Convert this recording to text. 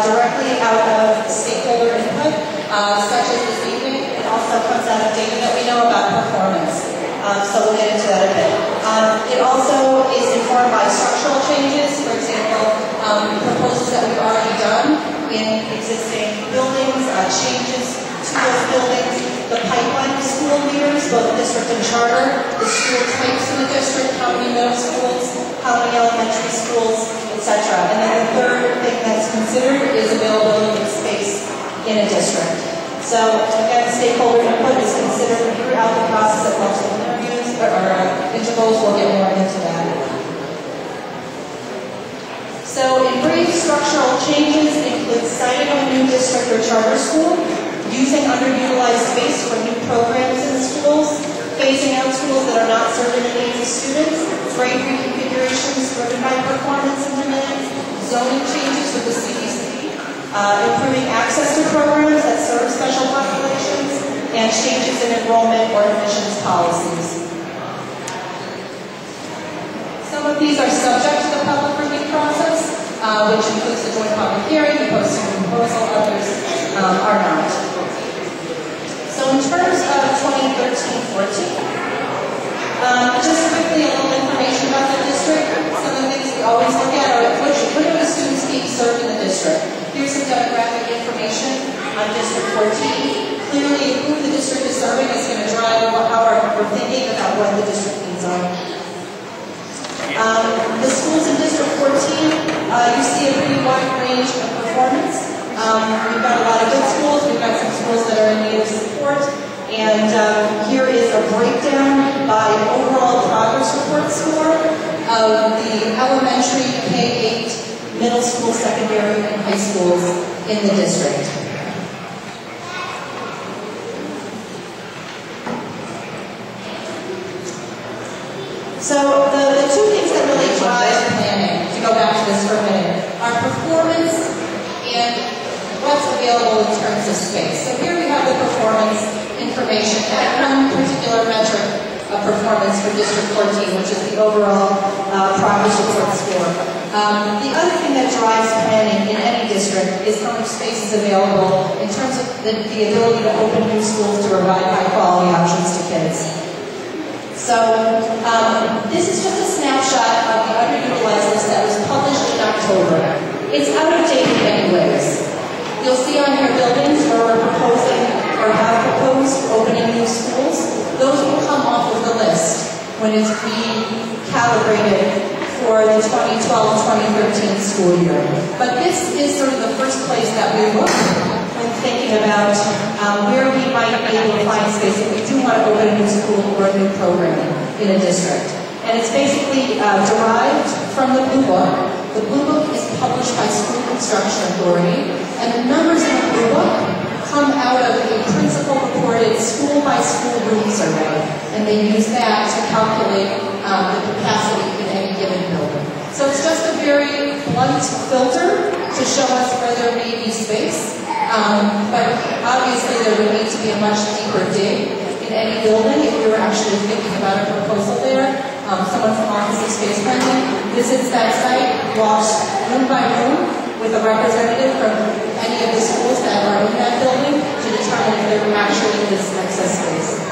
directly out of stakeholder input, such as this evening. It also comes out of data that we know about performance. So we'll get into that a bit. It also is informed by structural changes, for example, proposals that we've already done in existing buildings, changes to those buildings, the pipeline of school leaders, both district and charter, the school types in the district, how many middle schools, how many elementary schools, etc. And then the third thing that's considered is availability of space in a district. So again, stakeholder input is considered throughout the process of multiple interviews or intervals. We'll get more into that. So in brief, structural changes include siting a new district or charter school, using underutilized space for new programs in the schools, phasing out schools that are not serving the needs of students, grade reconfigurations driven by performance and demand, zoning changes with the CEC, improving access to programs that serve special populations, and changes in enrollment or admissions policies. Some of these are subject to the public review process, which includes the joint public hearing, the posting of proposal, others are not. So in terms of 2013-14, just quickly a little information about the district. Some of the things we always look at are what are the students being served in the district. Here's some demographic information on District 14. Clearly, who the district is serving is going to drive how we're thinking about what the district needs are. The schools in District 14, you see a pretty wide range of performance. We've got a lot of good schools, we've got some schools that are in need of support, and here is a breakdown by overall progress report score of the elementary, K-8, middle school, secondary, and high schools in the district. So the two things that really drive planning, to go back to this for a minute, are performance and what's available in terms of space. So here we have the performance information at one particular metric of performance for District 14, which is the overall progress report score. The other thing that drives planning in any district is how much space is available in terms of the ability to open new schools to provide high-quality options to kids. So this is just a snapshot of the underutilized list that was published in October. It's out of date in many ways. You'll see on your buildings where we're proposing or have proposed opening new schools. Those will come off of the list when it's being calibrated for the 2012-2013 school year. But this is sort of the first place that we look when thinking about where we might be able to find space if we do want to open a new school or a new program in a district. And it's basically derived from the Blue Book. The Blue Book is published by School Construction Authority, and the numbers in the Blue Book come out of a principal-reported school-by-school room survey, and they use that to calculate the capacity in any given building. So it's just a very blunt filter to show us where there may be space, but obviously there would need to be a much deeper dig in any building if we were actually thinking about a proposal there. Someone from Office of Space Planning visits that site, walks room by room with a representative from any of the schools that are in that building to determine if there actually is excess space.